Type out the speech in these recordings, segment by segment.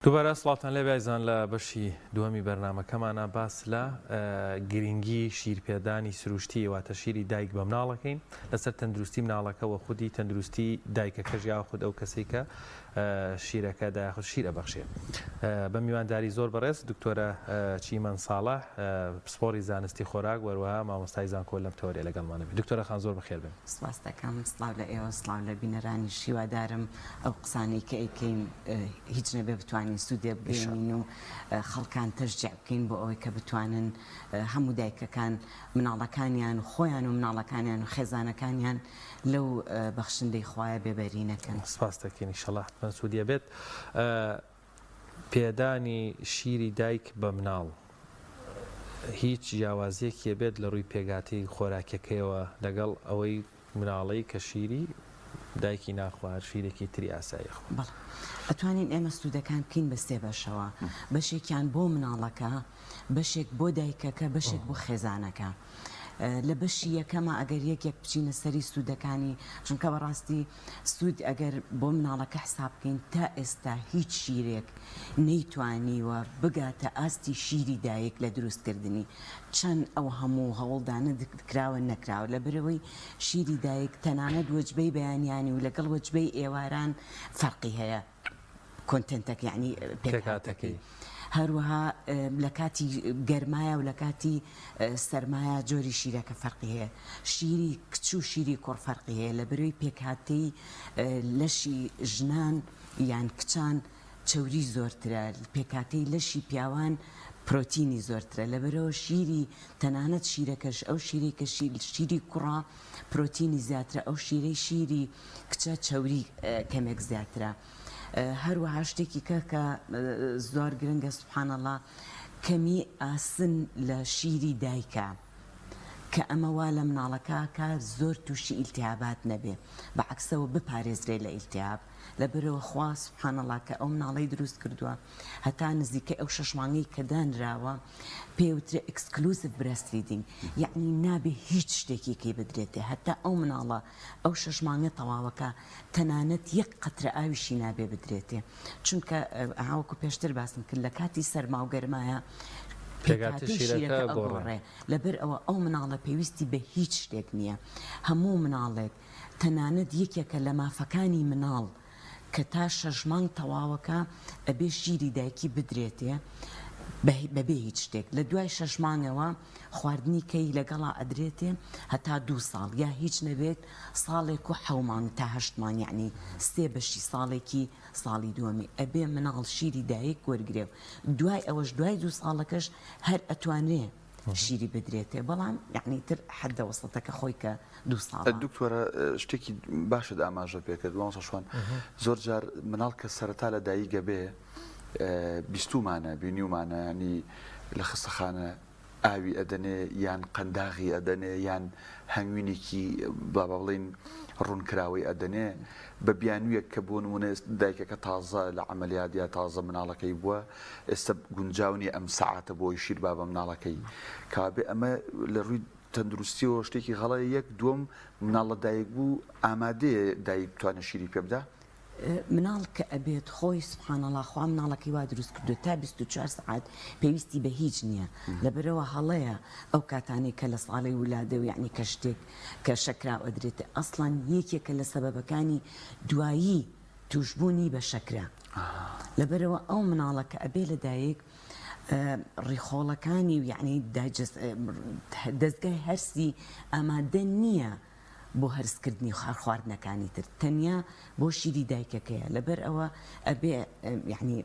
دووبارە سڵاتان لێ بیازان لە بەشی دووەمی بەرنامەکەمانە باس لە گرنگی شیرپێدانی سروشتی واتە شیری دایک بە مناڵەکەین لەسەر تەندروستی مناڵەکەەوە خودی تەندروستی دایکەکەژ یا خود ئەو کەسێک کە شیرەکە داخود شیرە بەخشێ. بە میوانداری زۆر بەڕێز دکتۆرە چیمەن ساڵح پسپۆری زانستی خۆراک وەروەها مامۆستای زانکۆ لەم تەوەریە لەگەڵمانەبێت. دکتۆرە خان زۆر بەخێر بن. سپاس دەکەم. سڵاو لە ئێوە، سڵاو لە بینەرانی شیوادارم ئەو قسانەی کە ئەیکەین هیچ نەبێ بتوانین سوودێ بگەێنین و خەڵکان تەشجیع بکەین بۆ ئەوەی کە بتوانن هەموو دایکەکان مناڵەکانیان و خۆیان و مناڵەکانیان و خێزانەکانیان لەو بەخشندەی خوایە بێبەرینەکەن. سپاس دەکەین ئینشەڵڵا حتمەن سوودیە بێت. پێدانی شیری دایک بە مناڵ هیچ جیاوازیەکی بێت لە ڕووی پێگاتی خۆراکەکەیەوە لەگەڵ ئەوەی مناڵەی کە شیری دایکی ناخوار شیرێکی تری ئاسایی خۆ؟ بەڵێ ئەتوانین ئێمە سوودەکان بکەین بە سێ بەشەوە، بەشێکیان بۆ مناڵەکە، بەشێک بۆ دایکەکە، بەشێک بۆ خێزانەکە. لە بەشی یەکەمە ئەگەر یەکێک بچینە سەری سوودەکانی، چونکە بەڕاستی سوود ئەگەر بۆ مناڵەکە حساب بکەین تا ئێستا هیچ شیرێک نەیتوانیوە بگاتە ئاستی شیری دایک لە دروستکردنی. چەند ئەو هەموو هەوڵدانە دکراوە نەکراوە لەبەرەوەی شیری دایک تەنانەت وەجبەی بەیانیانی و لەگەڵ وەجبەی ئێواران فەرقی هەیە کۆنتنتەکە یعنی پێکهاتەکەی. هەروەها لە کاتی گەرمایە و لە کاتی سەرمایە جۆری شیرەکە فەرقی هەیە. شیری کچ و شیری کوڕ فەرقی هەیە لە بەرەوەی پێکهاتەی لەشی ژنان یان کچان چەوری زۆرترە، پێکهاتەی لەشی پیاوان پرۆتینی زۆرترە. لەبەرەوە شیری تەنانەت شیرەکەش ئەو شیری کە شیری کوڕە پرۆتینی زیاترە، ئەو شیرەی شیری کچە چەوری کەمێک زیاترە. هەروەها شتێکی کە زۆر گرنگە سوبحانەڵڵا کەمی ئاسن لە شیری دایکە کە ئەمە وا لە مناڵەکە کە زۆر تووشی ئیلتیهابات نەبێ، بەعکسەوە بپارێزرێ لە ئیلتیهاب. لەبەرەوە خوا سوبحانەڵڵا کە ئەو مناڵەی دروست کردووە هەتا نزیکە ئەو 6 مانگەی کە دانراوە پێوترە ئەکسکلوزیڤ برەست فیدینگ، یعنی نابێ هیچ شتێکی کەی بدرێتێ هەتا ئەو مناڵە ئەو 6 مانگە تەواوەکە تەنانەت یەک قەترە ئاویشی نابێ بدرێتێ، چونکە هاوکو پێشتر باسم کرد لە کاتی سەرما و گەرمایە پێگاتی شیرەکە گۆڕێ. لەبەر ئەوە ئەو مناڵە پێویستی بە هیچ شتێک نییە. هەموو مناڵێک تەنانەت یەکێکە لە مافەکانی مناڵ کە تا 6 مانگ تەواوەکە ئەبێ شیری دایکی بدرێتێ بەبێ هیچ شتێک. لە دوای 6 مانگەوە خواردنی کەی لەگەڵا ئەدرێتێ هەتا 2 ساڵ یا هیچ نەبێت ساڵێک و 7 مانگ تا 8 مانگ، یعنی 3 بەشی ساڵێکی ساڵی دووەمی ئەبێ مناڵ شیری دایک وەرگرێ. دوای ئەوەش دوای 2 ساڵەکەش هەر ئەتوانێ شیری بدرێتێ، بەڵام یعنی تر حەدە وەسەتەکە خۆی کە 2 ساڵ. دکتۆرە شتێکی باشت ئاماژە پێکرد شوان زۆر جار مناڵ کە سەرەتا لە دایکە بێ بیستومانە بینیومانە ینی لە خستەخانە ئاوی ئەدەنێ یان قەنداغی ئەدەنێ یان هەنگوینێکی با بڵین ڕوونکراوی ئەدەنێ بە بیانویەک کە بۆ نمونە دایکەکە تازە لە عملیات یا تازە مناڵەکەی بووە ئێستا گونجاونی ئەم سەعاتە بۆی شیر با بە مناڵەکەی کابێ ئەمە لە ڕووی تەندروستیەوە شتێکی غەڵەیە. یەک دووەم مناڵە دایک بوو ئامادەیە دایک بتوانە شیری پێ بدە؟ مناڵ کە ئەبێت خۆی سوبحانەڵڵا خوا مناڵەکەی وا دروست کردو تا 24 سعات پێویستی بە هیچ نییە. لەبەرەوە هەڵەیە ئەو کاتانەی کە لە ساڵی ولادە و یعنی کە شتێک کە شەکرا ئەدرێتە ئەسڵەن یەکێکە لە سەبەبەکانی دوایی توشبوونی بە شەکرا. لەبەرەوە ئەو مناڵە کە ئەبێ لە دایک ڕیخۆڵەکانی و یعنی دەستگای هەرسی ئامادە نییە بۆ هەرسکردنی خواردنەکانی تر، تەنیا بۆ شیری دایکەکەیە. لەبەر ئەوە ئەبێ یعنی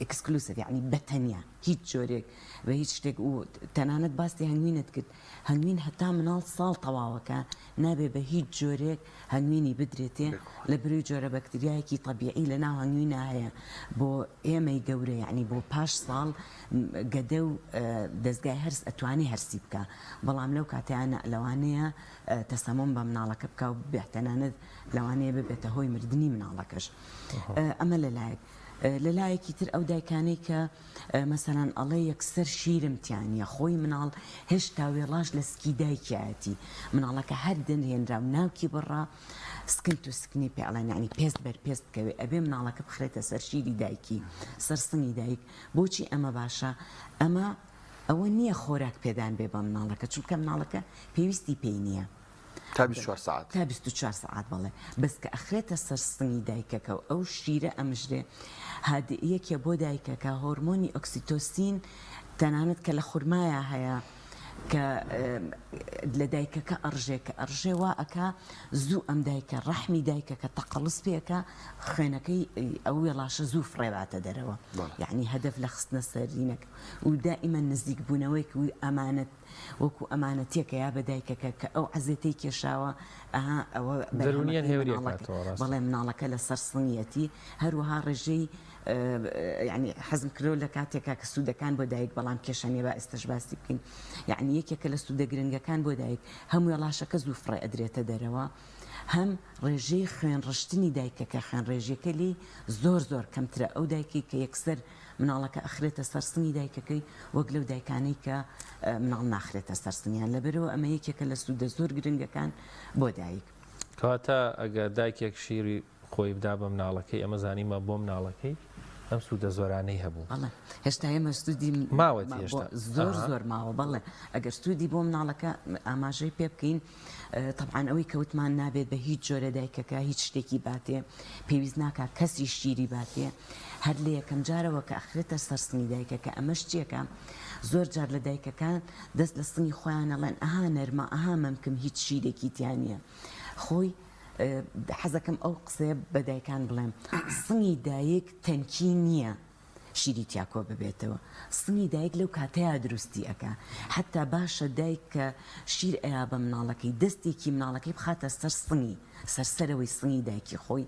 ئەکسکلوسیڤ یعنی بەتەنیا هیچ جۆرێک بە هیچ شتێک و تەنانەت باسی هەنگوینت کرد. هەنگوین هەتا مناڵ ساڵ تەواوەکە نابێ بە هیچ جۆرێک هەنگوینی بدرێتێ لە بروی جۆرە بەکتریایەکی طبیعی لە ناو هەنگوینە هەیە بۆ ئێمەی گەورە، یعنی بۆ پاش ساڵ گەدە و دەستگای هەرس ئەتوانێ هەرسی بکە، بەڵام لەو کاتیانە لەوانەیە تەسەمۆم بە مناڵەکە بکە و بێتەنانەت لەوانەیە ببێتە هۆی مردنی مناڵەکەش. ئەمە لەلایەک لەلایەکی تر ئەو دایکانەی کە مەسەلاً ئەڵێ یەکسەر شیرم تیانە خۆی مناڵ هێشتا وێڵاش لە سکی دایکیاتی مناڵەکە هەر دەنهێنرا و ناوکی بڕا سکنت و سکنی پێڵێن یعنی پێست بەرپێست بکەوێ ئەبێ مناڵەکە بخرێتە سەر شیری دایکی سەر سنگی دایک بۆچی ئەمە باشە ئەمە ئەوە نییە خۆراک پێدان بێ بە مناڵەکە چونکە مناڵەکە پێویستی پێی نییە تا 24 ساعت تا 24 ساعت بڵێ بەس کە ئەخرێتە سەر سنگی دایکەکە و ئەو شیرە ئەمژرێ هادئیەکە بۆ دایکەکە هۆرمۆنی ئۆکسیتۆسین تەنانەت کە لە خورمایە هەیە کە لە دایکەکە ئەڕژێ کە ئەڕژێ وا ئەکا زوو ئەم دایکە ڕەحمی دایکەکە تەقەڵس پێەکە خوێنەکەی ئەو وێڵاشە زوو فڕێباتە دەرەوە یعنی هەدەف لە خستنە سەرینەک و دائیمە نزیک بوونەوەی وی ئەمانەت وەکو ئەمانەتێکە یا بە دایکەکە کە ئەو عەزێتەی کێشاوە ئەوە دەرونیان هێوریە بەڵێ مناڵەکە لە سەر سنگیەتی هەروەها ڕێژەی یعنی حەزم کردەوە لە کاتێکا کە سوودەکان بۆ دایک بەڵام کێشانێ با ئێستش باسی بکەین یعنی یەکێکە لە سوودە گرنگەکان بۆ دایک هەموو وێڵاشەکە زوو فڕێ ئەدرێتە دەرەوە هەم ڕێژەی خوێن ڕشتنی دایکەکە خوێن ڕێژەکە لی زۆر کەمترە ئەو دایکی کە یەکسەر مناڵەکە ئەخرێتە سەرسنگی دایکەکەی وەک لەو دایکانەی کە مناڵ ناخرێتە سەرسنگیان لەبەرەوە ئەمە یەکێکە لە سوودە زۆر گرنگەکان بۆ دایک کەواتە ئەگەر دایکێک شیری خۆی بدا بە مناڵەکەی ئەمە زانیمە بۆ مناڵەکەی ئەم سوودە زۆرانەی هەبوو بەڵێ هێشتا ئێمە سوودی ماوەتی هێشتا زۆر ماوە بەڵێ ئەگەر سوودی بۆ مناڵەکە ئاماژەی پێ بکەین طبعاً ئەوەی کەوتمان نابێت بە هیچ جۆرە دایکەکە هیچ شتێکی باتێ پێویست ناکات کەسی شیری باتێ هەر لە یەکەم جارەوە کە ئەخرێتە سەر سنگی دایکەکە ئەمە شتێکە زۆر جار لە دایکەکان دەست لە سنگی خۆیان ئەڵێن ئەها نەرمە ئەها مەمکن هیچ شیرێکی تیان نییە خۆی حەزەکەم ئەو قسەیە بە دایکان بڵێم سنگی دایک تەنکی نییە شیری تیاکۆ ببێتەوە سنگی دایک لەو کاتەیە دروستی ئەکا حتا باشە دایک کە شیر ئەیا بە مناڵەکەی دەستێکی مناڵەکەی بخاتە سەر سنگی سەرسەرەوەی سنگی دایکی خۆی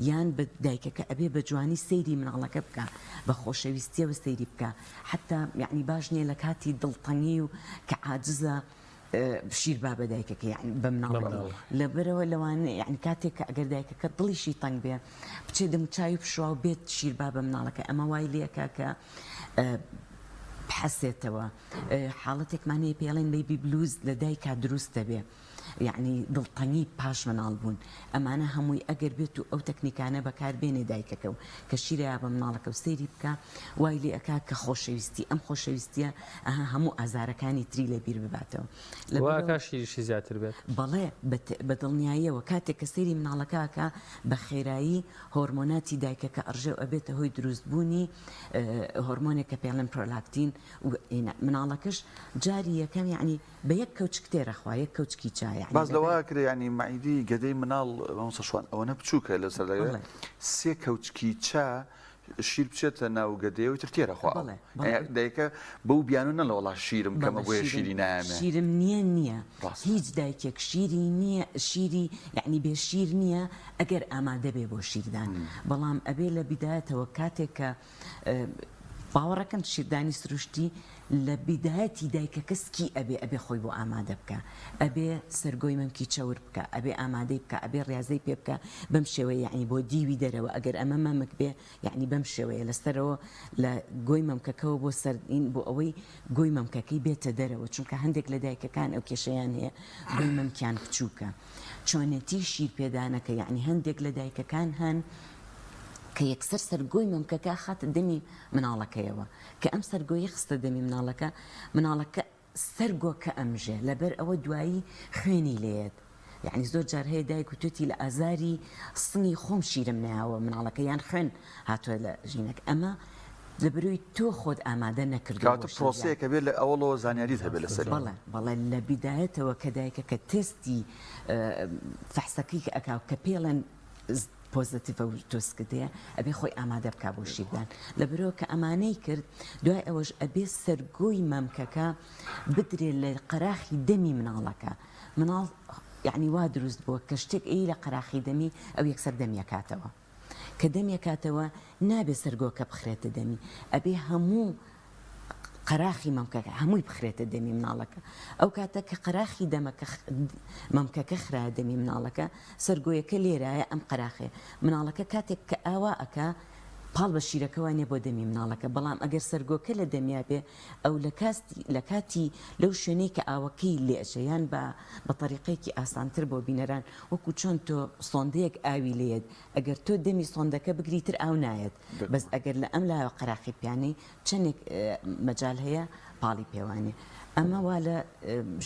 یان بە دایکەکە ئەبێ بە جوانی سەیری مناڵەکە بکە بە خۆشەویستیەوە سەیری بکە حتا یعنی باش نییە لە کاتی دڵتەنگی و کە عاجزە شیر با بە دایکەکە یعنی بە مناڵەکە لەبەرەوە لەوانە یعنی کاتێک کە ئەگەر دایکەکە دڵیشی تەنگ بێ بچێ دەموچاوی پشوا و بێت شیر با بە مناڵەکە ئەمە وای لێکە کە بحەسێتەوە حاڵەتێکمان هەیە پێڵێن بیبی بلوز لە دایکا دروست دەبێ یعنی دڵتەنگی پاش مناڵ بوون ئەمانە هەمووی ئەگەر بێت و ئەو تەکنیکانە بەکاربێنێ دایکەکە و کە شیریا بە مناڵەکە و سەیری بکە وای لێ ئەکا کە خۆشەویستی ئەم خۆشەویستیە هەموو ئازارەکانی تری لە بیر بباتەوە واکە شیریشی زیاتر بێت بەڵێ بە دڵنیاییەوە کاتێک کە سەیری مناڵەکەکە بە خێرایی هۆرمۆناتی دایکەکە ئەڕژێ و ئەبێتە هۆی دروستبوونی هۆرمۆنێک کە پێڵێن پرۆلاکتین و مناڵەکەش جاری یەکەم یعنی بە یەک کەوچ کتێرە خوا یەک کەوچکی چای باز لەوە کرێ ینی مەعیدی گەدەی مناڵ شوان ئەوەنە بچووکە لەسەر سێ کەوچکی چا شیر بچێتە ناو گەدەیەوە تر تێرەخوا دایکە بەو بیانو نە لە وڵا شیرم کەمە بۆیە شیری نامێ شیرم نییە هیچ دایکێک شیری نییە شیری یعنی بێ شیر نییە ئەگەر ئامادە بێ بۆ شیردان بەڵام ئەبێ لە بیدایەتەوە کاتێک کە باوەڕەکەم شیردانی سروشتی لە بیدایەتی دایکە کەسکی ئەبێ خۆی بۆ ئامادە بکە ئەبێ سەرگۆی مەمکی چەور بکە ئەبێ ئامادەی بکە ئەبێ ڕاضەی پێ بکە بەم شێوەیە یعنی بۆ دیوی دەرەوە ئەگەر ئەمە مەمک بێ یعنی بەم شێوەیە لەسەرەوە لە گۆی مەمکەکەەوە بۆ سەرین بۆ ئەوەی گۆی مەمکەکەی بێتە دەرەوە چونکە هەندێک لە دایکەکان ئەو کێشەیان هەیە گۆی مەمکیان بچووکە چۆنێتی شیر پێدانەکە یعنی هەندێک لە دایکەکان هەن کە یەکسەر سەرگۆی مەمکەکە خاتە دەمی مناڵەکەیەوە کە ئەم سەرگۆیی خستە دەمی مناڵەکە سەرگۆکە ئەمژێ لەبەر ئەوە دوایی خوێنی لێت یعنی زۆر جار هەیە دایک و توێتی لە ئازاری سنگی خۆم شیرم نایەوە مناڵەکە یان خوێن هاتووە لە ژینەکە ئەمە لەبەروی تۆ خۆت ئامادە نەکردووە پرۆسەیەکە بێت لە ئەوڵەوە زانیاریت هەبێت لەسەر بەڵێ لە بیدایەتەوە کە دایکەکە تستی فەحسەکەی کە ئەکاو کە پێڵەن پۆزتیڤە و تۆسکدەیە ئەبێ خۆی ئامادە بکا بۆ شیردان لەبەرەوە کە ئەمانەی کرد دوای ئەوەش ئەبێ سەرگۆی مەمکەکە بدرێت لە قەراخی دەمی مناڵەکە مناڵ یعنی وا دروست بووە کە شتێک لە قەراخی دەمی ئەو یەکسەر دەمیەکاتەوە کە دەمیەکاتەوە نابێ سەرگۆکە بخرێتە دەمی ئەبێ هەموو قەراخی مەمکەکە هەمووی بخرێتە دەمی مناڵەکە ئەو کاتە کە قەراخی مەمکەکە خرا دەمی مناڵەکە سەرگۆیەکە لێرایە ئەم قەراخێ مناڵەکە کاتێک کە ئاوا ئەکا پاڵ بە شیرەکەوانێ بۆ دەمی مناڵەکە بەڵام ئەگەر سەرگۆکە لە دەمیا بێ ئەو لە کاتی لەو شوێنەی کە ئاوەکەی لێشەیان بە طریقەیەکی ئاسانتر بۆ بینەران وەکو چۆن تۆ سۆندەیەک ئاوی لێت ئەگەر تۆ دەمی سۆندەکە بگریتر ئاو نایەت بەس ئەگەر لە ئەم لاوە قەراقی پیانەی چەندێک مەجال هەیە پاڵی پێوانێ ئەمە وا لە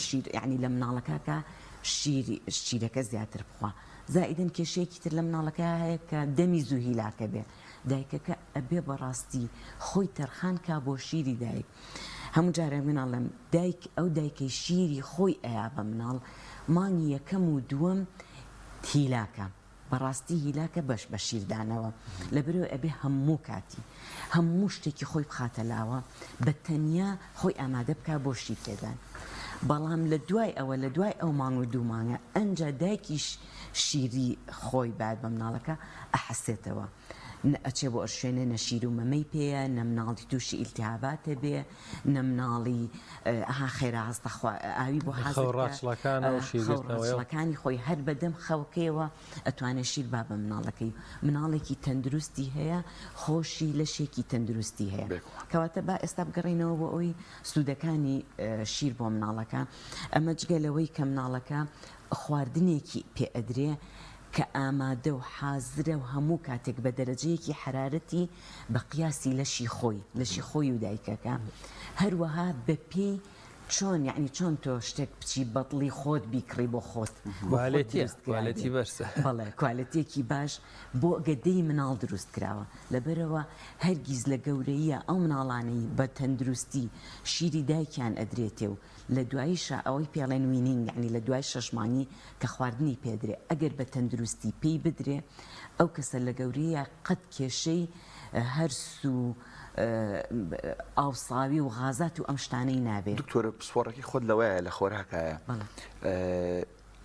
شیر یعنی لە مناڵەکە شیرەکە زیاتر بخوا زائیدن کێشەیەکی تر لە مناڵەکە هەیە کە دەمی زوو هیلاکە بێ دایکەکە ئەبێ بەڕاستی خۆی تەرخان کا بۆ شیری دایک هەموو جارە مناڵم دایک ئەو دایکەی شیری خۆی ئەیا بە مناڵ مانگی یەکەم و دووەم هیلاکە بەڕاستی هیلاکە بەش بە شیردانەوە لەبەرەوە ئەبێ هەموو کاتی هەموو شتێکی خۆی بخاتە لاوە بە تەنیا خۆی ئامادە بکە بۆ شیر پێدان بەڵام لە دوای ئەوە لە دوای ئەو مانگ و دوو مانگە ئەنجا دایکیش شیری خۆی بعد بە مناڵەکە ئەحەسێتەوە ئەچێ بۆ شوێنە نەشیر و مەمەی پێەیە نە مناڵی تووشی ئیلتیهاباتە بێ نە مناڵی خێرا هەستەخوا ئاوی بۆ حاضرڵەکانی خۆی هەر بەدەم خەوکەیەوە ئەتوانێت شیر با بە مناڵەکەی مناڵێکی تەندروستی هەیە خۆشی لەشێکی تەندروستی هەیە کەواتە با ئێستا بگەڕینەوە بۆ ئەوی سوودەکانی شیر بۆ مناڵەکە ئەمە جگەلەوەی کە مناڵەکە خواردنێکی پێ ئەدرێ کە ئامادە و حازرە و هەموو کاتێک بە دەرەجەیەکی حرارەتی بە قیاسی لەشی خۆی و دایکەکە هەروەها بە پێی چۆن یعنی چۆن تۆ شتێک بچی بەڵی خۆت بیکڕی بۆ خۆت کوالەتی بەرسە بەڵێ کوالەتێکی باش بۆ گەدەی مناڵ دروست کراوە لەبەرەوە هەرگیز لە گەورەیە ئەو مناڵانەی بە تەندروستی شیری دایکیان ئەدرێتێ و لە دواییشە ئەوەی پێڵێن وینینگ یعنی لە دوای شەشمانی کە خواردنی پێدرێ ئەگەر بە تەندروستی پێی بدرێ ئەو کەسە لە گەورەیە قەت کێشەی هەرس و ئاوساوی و غازات و ئەم شتانەی نابێت دکتۆرە پسپۆڕێکی خۆت لەوەیە لە خۆراکایە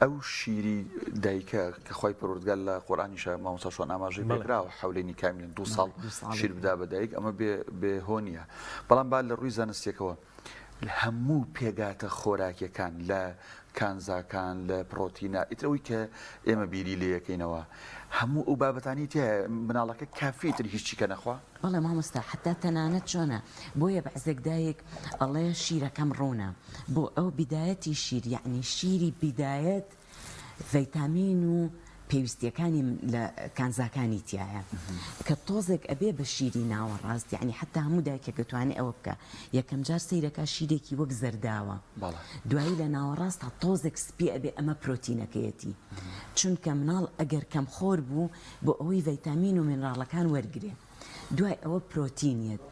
ئەو شیری دایکە کە خۆی پەروەردگار لە قورئانیشە مامۆستا شۆن ئاماژەی پێکراوە حەولێنی کاملن 2 ساڵ شیر بدا بە دایک ئەمە بێ هۆنیە بەڵام با لە ڕووی زانستیەکەوە هەموو پێگاتە خۆراکیەکان لە کانزاکان لە پرۆتینە ئیترەوەی کە ئێمە بیری لێ یەکەینەوە هەموو ئەو بابەتانی تێ مناڵەکە کافیتر هیچی کە نەخوا بەڵێ مامۆستا حتا تەنانەت چۆنە بۆیە بەعزێک دایک ئەڵێ شیرەکەم ڕوونە بۆ ئەو بیدایەتی شیر یعنی شیری بیدایەت ڤیتامین و پێویستیەکانی لە کانزاکانی تایە کە تۆزێک ئەبێ بە شیری ناوەڕاست یعنی حتا هەموو دایکێک دەتوانێت ئەوە بکە یەکەم جار سەیرەکە شیرێکی وەک زەرداوە دوایی لە ناوەڕاست تا تۆزێک سپی ئەبێ ئەمە پرۆتینەکەیەتی چونکە مناڵ ئەگەر کەم خۆر بوو بۆ ئەوەی ڤیتامین و مینراڵەکان وەرگێ دوای ئەوە پرۆتینیت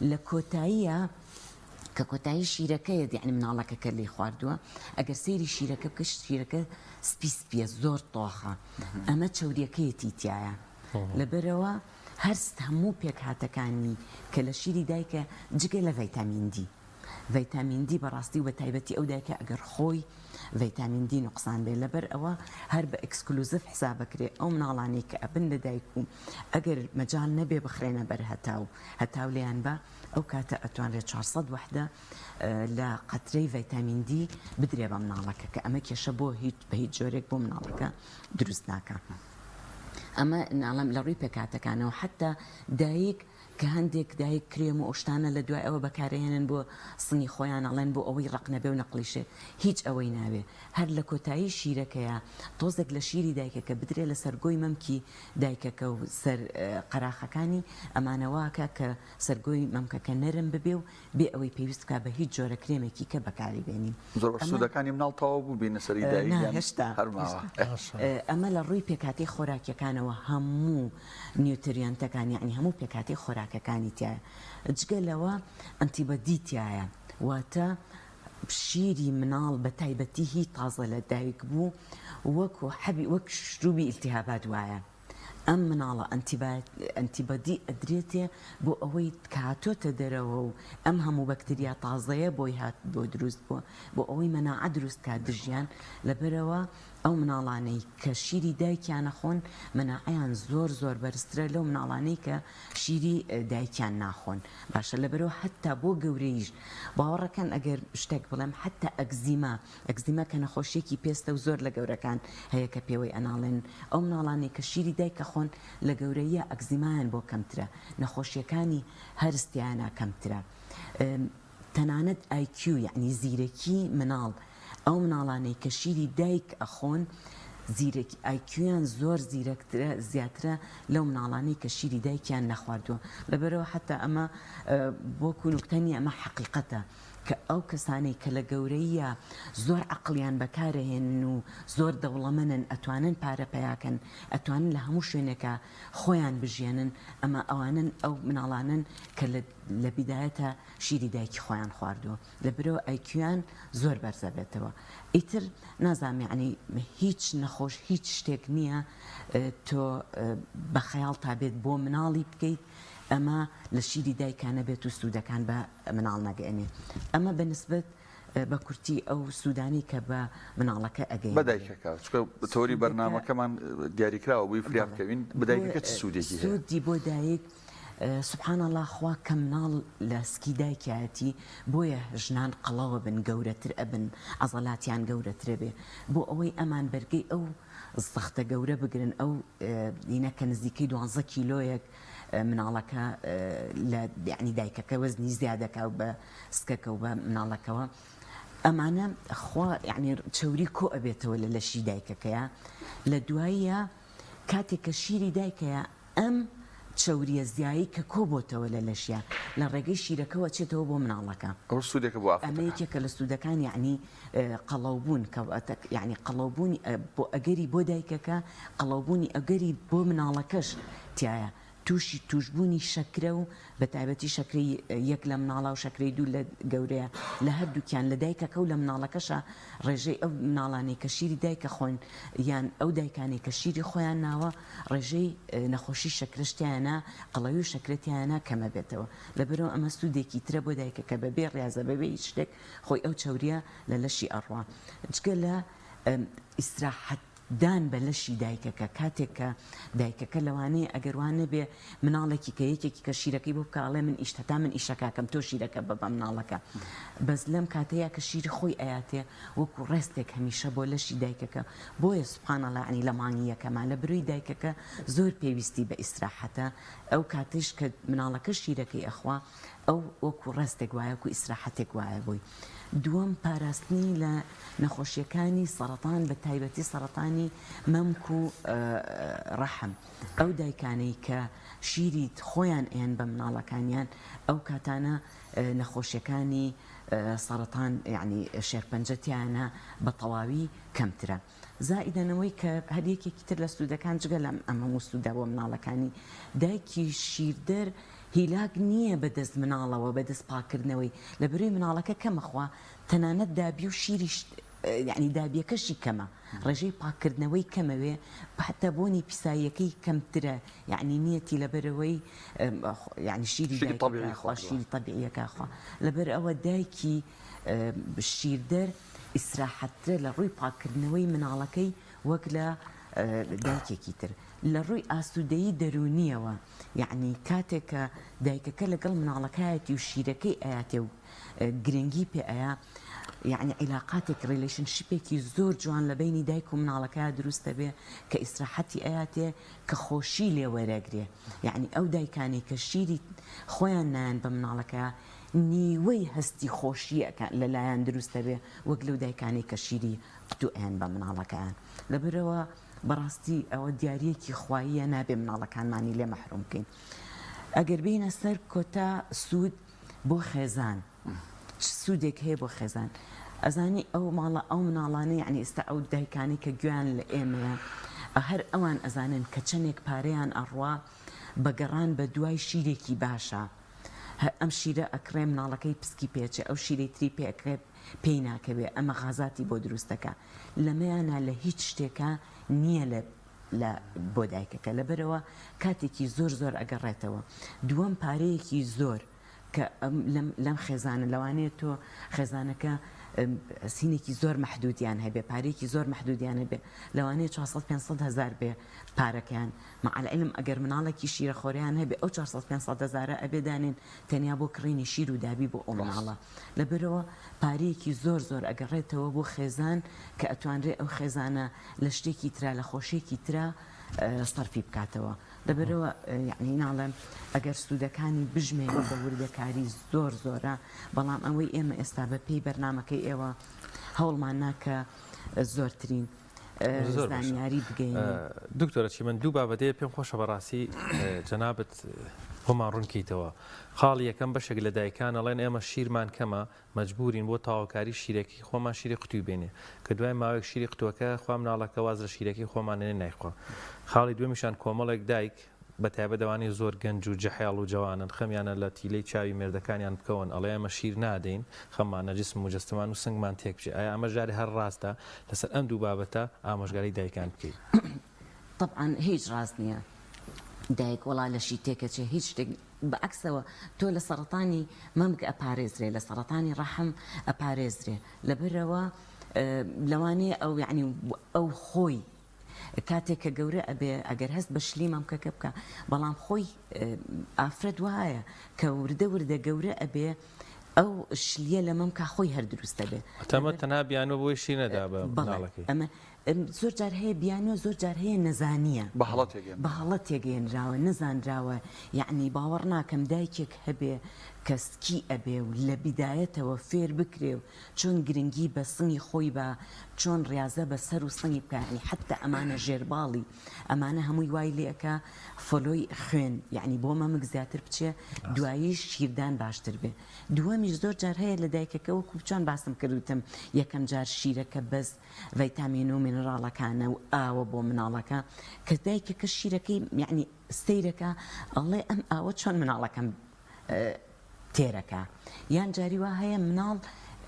لە کۆتاییە کە کۆتایی شیرەکەیت یعنی مناڵەکە کە لێی خواردووە ئەگەر سەیری شیرەکە بکە شیرەکە سپیە زۆر تۆخە ئەمە چەوریەکەیەتی تایە لەبەرەوە هەرست هەموو پێک هاتەکانی کە لە شیری دایکە جگە لە ڤیتامین دی ڤیتامین دی بەڕاستی و بە تایبەتی ئەو دایکە ئەگەر خۆی ڤیتامین دی نوقسان بێ لەبەر ئەوە هەر بە ئەکسکلوزیف حسابەکرێ ئەو مناڵانی کە ئەبن لە دایک و ئەگەر مەجال نەبێ بخرێنە بەر هەتاو لیان بە ئەو کاتە ئەتوانرێت 400 وحدە لە قەترەی ڤیتامین دی بدرێ بە مناڵەکە کە ئەمە کێشە بۆ بە هیچ جۆرێک بۆ مناڵەکە دروست ناکە ئەمە ناڵم لە ڕووی پێکاتەکانەوە حتا دایک کە هەندێک دایک کرێم و ئۆشتانە لە دوای ئەوە بەکارێنن بۆ سنی خۆیان ئەڵێن بۆ ئەوەی ڕق نەبێ و نەقلیشێ هیچ ئەوەی ناوێ هەر لە کۆتایی شیرەکەیە تۆزێک لە شیری دایکەکە بدرێ لە سەرگۆی مەمکی دایکەکە و سەر قەراخەکانی ئەمانەواکە کە سەرگۆی مەمکەکە نەرم ببێ و بێ ئەوەی پێویست بکە بە هیچ جۆرە کرێمێکی کە بەکاری بێنین زۆر سوودەکانی مناڵ تەواو بوو بینە سەری دایک هێشتا ئەمە لە ڕووی پێکاتی خۆراکیەکانەوە هەموو نیوتریانتەکان یعنی هەموو پێکاتی خۆراکەکانی تایە جگە لەوە ئەنتیبەدی تایە واتە شیری مناڵ بە تایبەتی هی تازە لە دایک بوو وەک شروبی ئیلتیهابات وایە ئەم مناڵە ئەنتیبەدی ئەدرێتێ بۆ ئەوەی کاتۆتە دەرەوە و ئەم هەموو بەکتریا تازەیە بۆی هات بۆ دروست بووە بۆ ئەوەی مەناعە دروست کات دژیان لەبەرەوە ئەو مناڵانەی کە شیری دایکیان نەخۆن مەناعەیان زۆر بەرزترە لەو مناڵانەی کە شیری دایکیان ناخۆن. باشە لەبەرەوە حتا بۆ گەورەیش باوەڕەکەن ئەگەر شتێک بڵێم حتا ئەگزیما کە نەخۆشیێکی پێستە و زۆر لە گەورەکان هەیە کە پێوەی ئەناڵێن ئەو مناڵانەی کە شیری دایکە خۆن لە گەورەیە ئەگزیمایان بۆ کەمترە، نەخۆشیەکانی هەرستیانە کەمترە. تەنانەت IQ یعنی زیرەکی مناڵ ئەو مناڵانەی کە شیری دایک ئەخۆن زیرەکی ئایکیویان زۆر زیاترە لەو مناڵانەی کە شیری دایکیان نەخواردووە. لەبەرەوە حتا ئەمە بۆ کوونکتنی ئەمە حەقیقەتە کە ئەو کەسانەی کە لە گەورەیە زۆر عەقڵیان بەکارەهێنن و زۆر دەوڵەمەندن ئەتوانن پارە پەیاکەن، ئەتوانن لە هەموو شوێنێکە خۆیان بژێنن، ئەمە ئەوانن ئەو مناڵانن کە لە بیدایەتە شیری دایکی خۆیان خواردووە. لەبەرەوە ئایکیویان زۆر بەرزە بێتەوە. ئیتر نازانم یعنی هیچ نەخۆش هیچ شتێک نییە تۆ بە خەیاڵ تا بێت بۆ مناڵی بکەیت ئەمە لە شیری دایکانە بێت و سوودەکان بە مناڵ نەگەێنێت. ئەمە بەنسبەت بە کورتی ئەو سوودانی کە بە مناڵەکە ئەگەین بەدایکەکە تۆری بەرنامەکەمان دیاریکراوە بووی فریا بکەوین بەدایکەکە چ سوودێکی هەیە؟ سوودی بۆ دایک سبحان الله خوا کە مناڵ لە سکی دایکایەتی بۆیە ژنان قەڵەوە بن گەورەتر ئەبن عەزەلاتیان گەورەترە بێ بۆ ئەوەی ئەمان بەرگەی ئەو زەختە گەورە بگرن ئەو دینەکە نزیکەی 12 کیلۆیەک مناڵەکە لە یعنی دایکەکە وەزنی زیادەکە و بە سکەکە و بە مناڵەکەوە ئەمانە خوا یعنی چەوری کۆ ئەبێتەوە لە لەشی دایکەکەیە لە دواییە کاتێک کە شیری دایکەیە ئەم چەوریە زیایی کە کۆ بۆتەوە لە لەشیە لە ڕێگەی شیرەکەەوە چێتەوە بۆ مناڵەکە ئەو سوودێکە بۆ ئەمە یەکێکە لە سوودەکان یعنی قەڵەوبوون یعنی قەڵەوبوونی بۆ ئەگەری بۆ دایکەکە قەڵەوبوونی ئەگەری بۆ مناڵەکەش تایە توشبوونی شەکرە و بە تایبەتی شەکری یەک لە مناڵە و شەکرەی دوو لە گەورەیە لە هەردووکیان لە دایکەکە و لە مناڵەکەشە ڕێژەی ئەو مناڵانەی کە شیری دایکە خۆن یان ئەو دایکانی کە شیری خۆیان ناوە ڕێژەی نەخۆشی شەکرشتیانە قەڵەوی و شەکرەتیانە کەمە بێتەوە. لەبەرەوە ئەمە سوودێکی ترە بۆ دایکەکە بەبێ ڕاضە بەبێ هیچ شتێک خۆی ئەو چەوریە لە لەشی ئەڕوا. جگە لە ئیستراحەت دان بە لەشی دایکەکە کاتێک کە دایکەکە لەوانەیە ئەگەروانە بێ مناڵێکی کە یەکێکی کە شیرەکەی بۆ بکڵێ من ئیشتتا من ئیشەکەکەم تۆ شیرەکە بە مناڵەکە بەس لەم کاتەیە کە شیری خۆی ئەیاتێ وەکو ڕێستێک هەمیشە بۆ لەشی دایکەکە بۆیە سوبحان الله عنی لە مانگی یەکەمان لە بروی دایکەکە زۆر پێویستی بە ئیستراحەتە ئەو کاتش کە مناڵەکە شیرەکەی ئەخوا ئەو وەکو ڕێستێک وایە وەکو ئیستراحەتێک وایە بووی. دووەم پاراستنی لە نەخۆشیەکانی سەرەتان بە تایبەتی سەرەتانی مەمک و ڕەحم ئەو دایکانەی کە شیری خۆیان ئێن بە مناڵەکانیان ئەو کاتانە نەخۆشیەکانی سەرەتان یعنی شێرپەنجەتیانە بە تەواوی کەمترە. زائیدەنەوەی کە هەر یەکێکی تر لە سوودەکان جگە لە ئەمە سوودە بۆ مناڵەکانی دایکی شیردەر هیلاک نییە بەدەست مناڵەوە بەدەست پاکردنەوەی لە بروی مناڵەکە کەمەخوا تەنانەت دابی و شیری یعنی دابیەکەشی کەمە ڕێژەی پاکردنەوەی کەمەوێ حتا بۆنی پیساییەکەی کەمترە یعنی نیەتی لەبەرەوەی یعنی شیری شیری طبیعیەکە خوا لەبەر ئەوە دایکی شیردەر ئیسراحەتترە لە ڕووی پاکردنەوەی مناڵەکەی وەک لە دایکێکی تر لە ڕووی ئاسوودەیی دەرونیەوە یعنی کاتێک کە دایکەکە لەگەڵ مناڵەکەیەتی و شیرەکەی ئاياتێ و گرنگی پێ ئایا یعنی عیلاقاتێک ریلیشنشیپێکی زۆر جوان لە بینی دایک و مناڵەکە دروستە بێ کە ئیسراحەتی ئاياتێ کە خۆشی لێ وەرەگرێ یعنی ئەو دایکانی کە شیری خۆیان نایەن بە مناڵەکە نیوەی هەستی خۆشیەکە لەلایەن دروستە بێ وەک لەو دایکانی کە شیری قوتوئێن بە مناڵەکەیان لەبەرەوە بەڕاستی ئەوە دیارەیەکی خواییە نابێ مناڵەکانمانی لێ مەحروم بکەین. ئەگەر بینە سەر کۆتا سوود بۆ خێزان سوودێک هەیە بۆ خێزان ئەزانی ئەو ماڵە ئەو مناڵانە یعنی ئێستا ئەو دایکانی کە گویان لە ئێمەیە هەر ئەوان ئەزانن کە چەندێک پارەیان ئەڕوا بەگەڕان بە دوای شیرێکی باشە ئەم شیرە ئەکرێ مناڵەکەی پسکی پێچێ ئەو شیرەی تری پێ ئەکرێ پێی ناکەوێ ئەمە غازاتی بۆ دروستەکە لەمەیانە لە هیچ شتێکە نییە لە بۆ دایکەکە لەبەرەوە کاتێکی زۆر ئەگەڕێتەوە دووەم پارەیەکی زۆر کە لەم خێزانە لەوانەیە تۆ خێزانەکە سینێکی زۆر محدودیان هەبێ پارێکی زۆر محدودیان هەبێ لەوانەیە 400-500 هزار بێ پارەکەیان مەعەلعلم ئەگەر مناڵێکی شیرەخۆریان هەبێ ئەو 400-500 هزارە ئەبێ دانێن تەنیا بۆ کڕینی شیر و دابی بۆ ئەو مناڵە لەبەرەوە پارەیەکی زۆر ئەگەڕێتەوە بۆ خێزان کە ئەتوانرێ ئەو خێزانە لە شتێکی ترا لە خۆشیێکی ترا سەرفی بکاتەوە لەبەرەوە یعنی ناڵێم ئەگەر سوودەکانی بژمێنی بە وردەکاری زۆرە بەڵام ئەوەی ئێمە ئێستا بە پێی بەرنامەکەی ئێوە هەوڵمان ناکە زۆرترین زانیاری بگەین. دکتۆرە چی من دوو بابەتەیە پێم خۆشە بەڕاستی جەنابەت خۆمان ڕوونکەیتەوە خاڵی یەکەم بەشێک لە دایکان ئەڵێن ئێمە شیرمان کەمە مەجبورین بۆ تاواکاری شیرێکی خۆمان شیری قوتوی بێنێ کە دوای ماوەیەک شیری قوتووەکە خوا مناڵەکە واز لە شیرەکەی خۆمانێنێ نایخوا خاڵی دوێمیشان کۆمەڵێک دایک بە تایبەت دەوانێت زۆر گەنج و جەحیاڵ و جوانن خەمیانە لە تیلەی چاوی مێردەکانیان بکەون ئەڵێ ئەمە شیر نادەین خەمانە جسم و جەستەمان و سنگمان تێک بچێ ئایا ئەمە ژاری هەر ڕاستە لەسەر ئەم دوو بابەتە ئامۆژگاری دایکان بکەیت طبعا هیچ ڕاست نییە دایک وڵا لە شی تێکەچێ هیچ شتێک بەعکسەوە تۆ لە سەرەتانی مەمک ئەپارێزرێ لە سەرەتانی ڕەحم ئەپارێزرێ لەبەرەوە لەوانەیە ئەو یعنی ئەو خۆی کاتێک کە گەورە ئەبێ ئەگەر هەست بە شلی مامکەکە بکە بەڵام خۆی ئافرەت وایە کە وردە گەورە ئەبێ ئەو شلیە لە مەمکە خۆی هەر دروستە بێ تەمە تەنها بیانەوە بۆی شی نەدا بە مناڵەکەی ئەمە زۆر جار هەیە بیانەوە زۆر جار هەیە نەزانیە بە هەڵەت تێگەێنراوە نەزانراوە یعنی باوەڕ ناکەم دایکێک هەبێ کەسکی ئەبێ و لە بیدایەتەوە فێر بکرێ و چۆن گرنگی بە سنگی خۆی بە چۆن ڕاضە بە سەر و سنگی بکانی حتا ئەمانە ژێرباڵی ئەمانە هەمووی وای لێەکە فۆلۆی خوێن یعنی بۆ مەمک زیاتر بچێ دوایی شیردان باشتر بێ دووەمیش زۆر جار هەیە لە دایکەکە وەکو چۆن باسم کردوتم یەکەم جار شیرەکە بەس ڤیتامین و مینرالەکانە و ئاوە بۆ مناڵەکە کە دایکەکە شیرەکەی یعنی سەیرەکە ئەڵێ ئەم ئاوە چۆن مناڵەکەم تێرەکە یان جاری وا هەیە مناڵ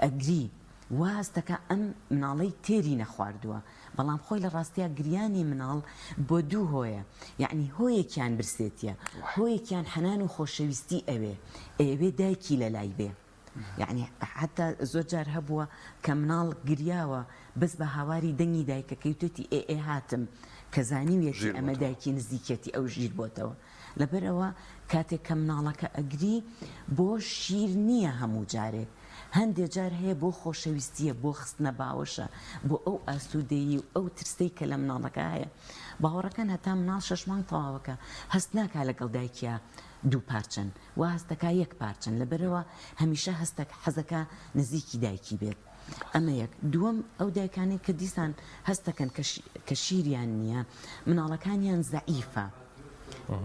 ئەگری واستەکە ئەم مناڵەی تێری نەخواردووە بەڵام خۆی لە ڕاستیا گریانی مناڵ بۆ دوو هۆیە یعنی هۆیەکیان برسێتیە هۆیەکیان حەنان و خۆشەویستی ئەوێ دایکی لە لای بێ یعنی حتا زۆر جار هەبووە کە مناڵ گریاوە بەس بە هاواری دەنگی دایکەکەی توێتی ئێ هاتم کە زانیوێتی ئەمە دایکی نزیکەتی ئەو ژیر بۆتەوە لەبەرەوە کاتێک کە مناڵەکە ئەگری بۆ شیر نییە هەموو جارێک هەندێک جار هەیە بۆ خۆشەویستیە بۆ خستنە باوەشە بۆ ئەو ئاسوودەیی و ئەو ترسەی کە لە مناڵەکە هەیە باوەڕەکان هەتا مناڵ 6 مانگ تەواوەکە هەست ناکا لەگەڵ دایکیا دوو پارچن و هەستەکە یەک پارچن لەبەرەوە هەمیشە هەستەک حەزەکە نزیکی دایکی بێت ئەمە یەک دووەم ئەو دایکانی کە دیسان هەستەکەن کە شیریان نییە مناڵەکانیان زەعیفە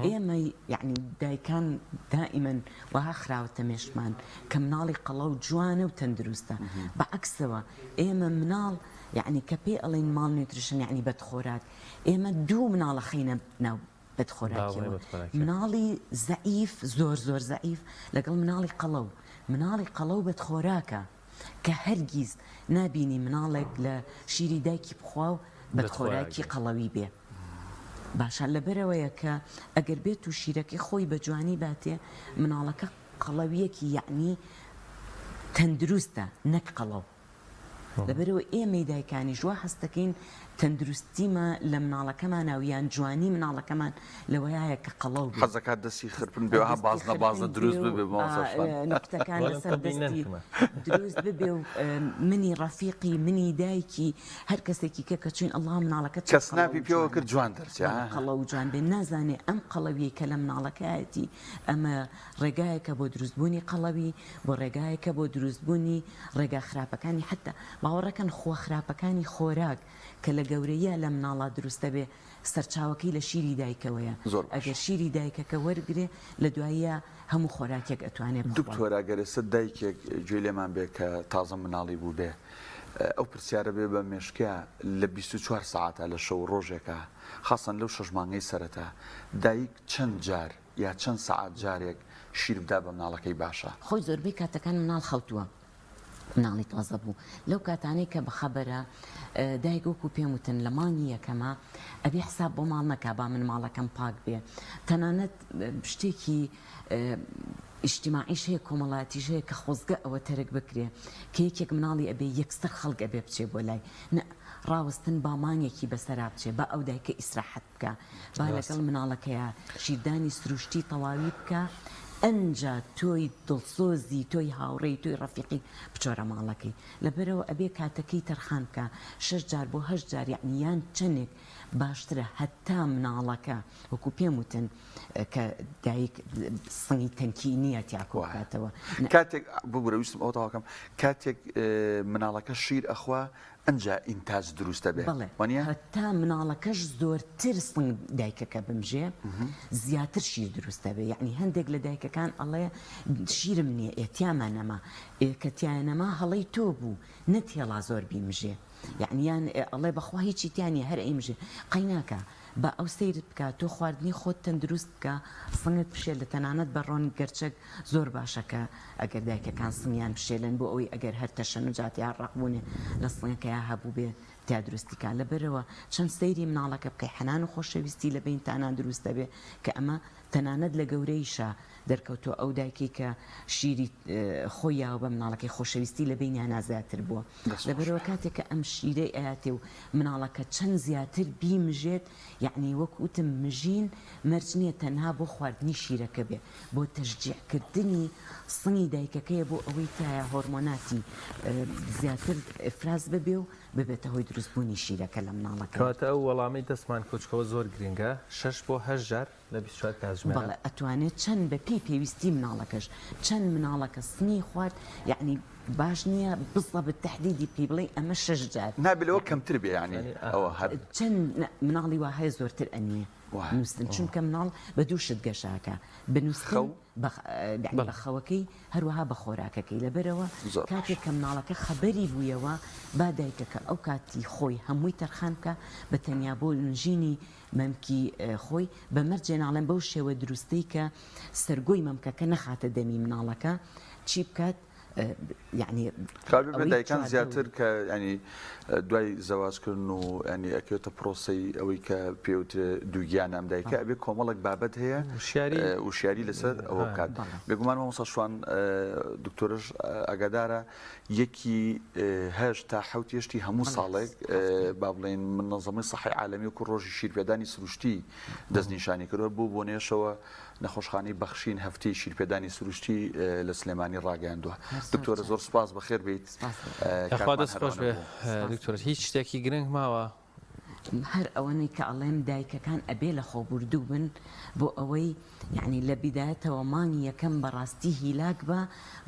ئێمە یعنی دایکان دائیمەن وها خراوەتە مێشمان کە مناڵی قەڵە و جوانە و تەندروستە بەعکسەوە ئێمە مناڵ یعنی کە پێ ئەڵێن ماڵ نیوتریشن یعنی بەدخۆراک ئێمە دوو مناڵە خەینە ناو بەدخۆراکیەوە مناڵی زەعیف زۆر زەعیف لەگەڵ مناڵی قەڵە و بەدخۆراکە کە هەرگیز نابینی مناڵێک لە شیری دایکی بخوا و بەدخۆراکی قەڵەوی بێ باشان لەبەرەوەیە کە ئەگەر بێت و شیرەکەی خۆی بە جوانی باتێ مناڵەکە قەڵەویەکی یعنی تەندروستە نەک قەڵەو لەبەرەوە ئێمەی دایکانی ژوا هەستەکەین تەندروستیمە لە مناڵەکەمان یان جوانی مناڵەکەمان لەوەیە کە قەڵەو حەزەکات دەستی خرپن بێ بازنە دروست ببێ نقطەکان لەسەر دەستی دروست ببێ و منی ڕەفیقی منی دایکی هەر کەسێکی کە چین ئەڵڵا مناڵەکە کەس ناپی پێوە کرد جوان دەرچێ قەڵە و جوان بێ نازانێ ئەم قەڵەویە کە لە مناڵەکەیەتی ئەمە ڕێگایەکە بۆ دروستبوونی قەڵەوی بۆ ڕێگایەکە بۆ دروستبوونی ڕێگا خراپەکانی حتا باوەڕەکەن خۆ خراپەکانی خۆراک کە لە گەورەیە لە مناڵا دروستە بێ سەرچاوەکەی لە شیری دایکەوەیە ئەگەر شیری دایکەکە وەرگێ لە دوایە هەموو خۆراکێک ئەتوانێت دکتۆرە گەرەسە دایکێک گوێ لێمان بێ کە تازە مناڵی بوو بێ ئەو پرسیارە بێ بە مێشکە لە 24 ساعتە لە شەو ڕۆژێکە خاصن لەو 6 مانگەی سەرەتا دایک چەند جار یا چەند سەعات جارێک شیر بدا بە مناڵەکەی باشە خۆی زۆربەی کاتەکان مناڵ خەوتووە مناڵی تازە بوو لەو کاتانەی کە بەخەبەرە دایک وەکو پێم وتن لە مانگی یەکەمە ئەبێ حساب بۆ ماڵ نەکا با من ماڵەکەم پاک بێ تەنانەت شتێکی اجتماعیش هەیە کۆمەڵایەتیش هەیە کە خۆزگە ئەوە تەرک بکرێ کە یەکێک مناڵی ئەبێ یەکسەر خەڵک ئەبێ بچێ بۆ لای ڕاوستن با مانگێکی بەسەرا بچێ با ئەو دایکە ئیسراحەت بکە با لەگەڵ مناڵەکەیە شیردانی سروشتی تەواوی بکە ئەنجا تۆی دڵسۆزی تۆی هاوڕێی تۆی ڕەفیقی بچۆرە ماڵەکەی لەبەرەوە ئەبێ کاتەکەی تەرخان بکە 6 جار بۆ 8 جار یعنیان چەندێک باشترە هەتا مناڵەکە وەکو پێم وتن کە دایک سنگی تەنکی نییە تیاکۆ کاتەوە کاتێک ببوورە ویستم ئەو تاواکەم کاتێک مناڵەکە شیر ئەخوا ئەنجا ئینتاج دروستە بێ بەڵێ هەتا مناڵەکەش زۆرتر سنگ دایکەکە بمژێ زیاتر شیر دروستە بێ یعنی هەندێک لە دایکەکان ئەڵێ شیرم نییە ئێتیامان نەما کەتیان نەما هەڵەی تۆ بوو نەتێڵا زۆر بیمژێ یعنیان ئەڵێ بەخوا هیچی تیانە هەر ئەیمژێ قەیناکە بە ئەو سیرت بکە تۆ خواردنی خۆت تەندروست بکە سنگت بشێ لە تەنانەت بەڕۆن گەرچەک زۆر باشەکە ئەگەر دایکەکان سنگیان بشێلن بۆ ئەوەی ئەگەر هەر تەشەنجاتیان ڕقبوونێ لە سنگەکەیان هەبوو بێ تا دروستیکان لەبەرەوە چەند سەیری مناڵەکە بکەی حەنان و خۆشەویستی لە بین تانان دروستە بێ کە ئەمە تەنانەت لە گەورەیشە دەرکەوتۆ ئەو دایکی کە شیری خۆیاوە بە مناڵەکەی خۆشەویستی لە بینیان نازیاتر بووە لەبەرەوە کاتێک کە ئەم شیرەی ئااتێ و مناڵەکە چەند زیاتر بیمژێت یعنی وەکوتم مژین مەرج نییە تەنها بۆ خواردنی شیرەکە بێ بۆ تەشجیعکردنی سنگی دایکەکەیە بۆ ئەوەی تایە هۆرمۆناتی زیاتر ئفراز ببێ و ببێتە هۆی دروستبوونی شیرەکە لە مناڵەکە کەواتە ئەو وەڵامی دەستمان کۆچکەوە زۆر گرنگە 6 بۆ 8 جار لە 24 کاتژمێر بەڵێ ئەتوانێت چەند بە پێی پێویستی مناڵەکەش چەند مناڵەکە سنی خوارد یعنی باش نییە بڵە بە تهدیدی پێی بڵێ ئەمە 6 جار نابلەوە کەمتر بێ ینی ئەوە هەر چەند مناڵی وا هەیە زۆرتر ئەنیە نووسن چونکە مناڵ بە دووشت گەشاکە بنووسخە بە خەوەکەی هەروەها بە خۆراکەکەی لەبەرەوە کاتێک کە مناڵەکە خەبەری بوویەوە با دایکەکە ئەو کاتی خۆی هەمووی تەرخان بکە بە تەنیا بۆ نژینی مەمکی خۆی بە مەرجێ ناڵێن بەو شێوە دروستەی کە سەرگۆی مەمکەکە نەخاتە دەمی مناڵەکە چی بکات يعني دایکان زیاتر کە ینی دوای زەواجکردن و ینی ئەکەوێتە پرۆسی ئەوەی کە پێوترە دووگیان ئەم دایکە ئەبێ کۆمەڵک بابەت هەیە وشیاری لەسەر ئەوە بکات بێگومان مامۆستا شوان دکتۆرش ئەگادارە یەکی 8 تا 7 هێشتی هەموو ساڵێک با بڵێن منەظەمەی سەحی عالەمی و ڕۆژی شیرپێدانی سروشتی دەستنیشانی کردووە بوو بۆ نێشەوە نەخۆشخانەی بەخشین هەفتەی شیرپێدانی سروشتی لە سلێمانی ڕاگەاندووە دکتۆرە زۆر سپاس بەخێر بیت خوا دەست خۆش بێ دکتۆر هیچ شتێکی گرنگ ماوە هەر ئەوەی کە ئەڵێم دایکەکان ئەبێ لە خۆبوردوو بن بۆ ئەوەی یعنی لە بیدایەتەوە مانگی یەکەم بەڕاستی هیلاک بە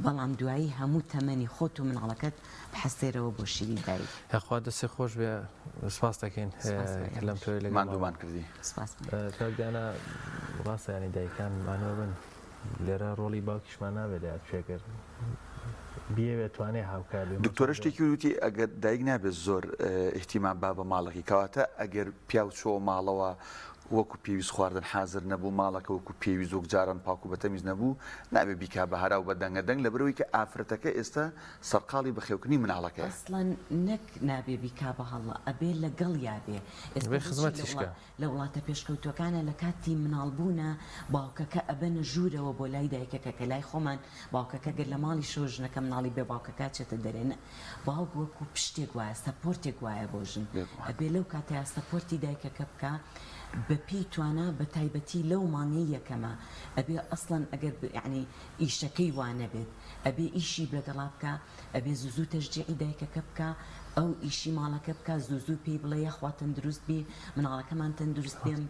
بەڵام دوایی هەموو تەمەنی خۆت و مناڵەکەت بحەسێرەوە بۆ شیری دایک خوا دەستی خۆش بێ سپاس دەکەین لەم تۆی لەگەڵ ماندوومان کردی تۆگانە ڕاستە ینی دایکان مانەوە بن لێرە ڕۆڵی باوکیشمان نابێت پێکرد بیاوێت توانێ هاوکار دکتۆرە شتێکی وتی ئەگەر دایک نابێت زۆر احتیمام با بە ماڵەکەی کەواتە ئەگەر پیا و چۆ ماڵەوە وەکو پێویست خواردن حاضر نەبوو ماڵەکە وەکو پێویست وەک جاران پاک و بەتەمیز نەبوو نابێ بیکا بە هەرا و بە دەنگە دەنگ لە بەرەوەی کە ئافرەتەکە ئێستا سەرقاڵی بەخێوکردنی مناڵەکە ئەسڵەن نەک نابێ بیکا بە هەڵە ئەبێ لەگەڵ یابێ خزمەتیشکە لە وڵاتە پێشکەوتوەکانە لە کاتی مناڵبوونە باوکەکە ئەبەنە ژوورەوە بۆ لای دایکەکە کە لای خۆمان باوکەکە گەر لە ماڵی شۆژنەکە مناڵی بێ باوکەکە چێتە دەرێنە باوک وەکو پشتێک وایە سەپۆرتێک وایە بۆ ژن ئەبێ لەو کاتەیە سەپۆرتی دایکەکە بکە بەپی توانە بە تایبەتی لەو مانگی یەکەمە ئەبێ ئەسڵەن ئەگەر ینی ئیشەکەی وانە بێت ئەبێ ئیشی بەگەڵا بکە ئەبێ زوو تەشجیعی دایکەکە بکە ئەو ئیشی ماڵەکە بکە زوو پێی بڵێ یەخوا تەندروست بێ مناڵەکەمان تەندروست بێم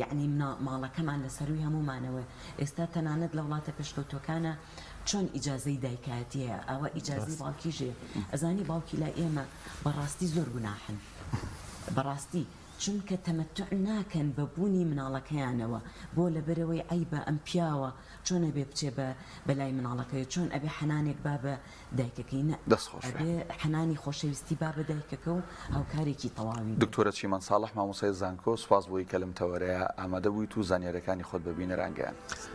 یعنی ماڵەکەمان لەسەروی هەمومانەوە ئێستا تەنانەت لە وڵاتە پێشکەوتوەکانە چۆن ئیجازەی دایکاتیە ئەوە ئیجازی باوکیژێ ئەزانی باوکی لای ئێمە بەڕاستی زۆر گوناحن بەڕاستی چونکە تەمەتع ناکەن بە بوونی مناڵەکەیانەوە بۆ لەبەرەوەی ئەیبە ئەم پیاوە چۆن ئەبێ بچێ بە بەلای مناڵەکەی چۆن ئەبێ حەنانێک با بە دایکەکەی ئەبێ حەنانی خۆشەویستی با بە دایکەکە و هاوکارێکی تەواوی دکتۆرە چیمان ساڵح مامۆسای زانکۆ سوپاس بۆی کە لەم تەوەرەیە ئامادە بوویت و زانیاریەکانی خۆت ببینە ڕانگەیان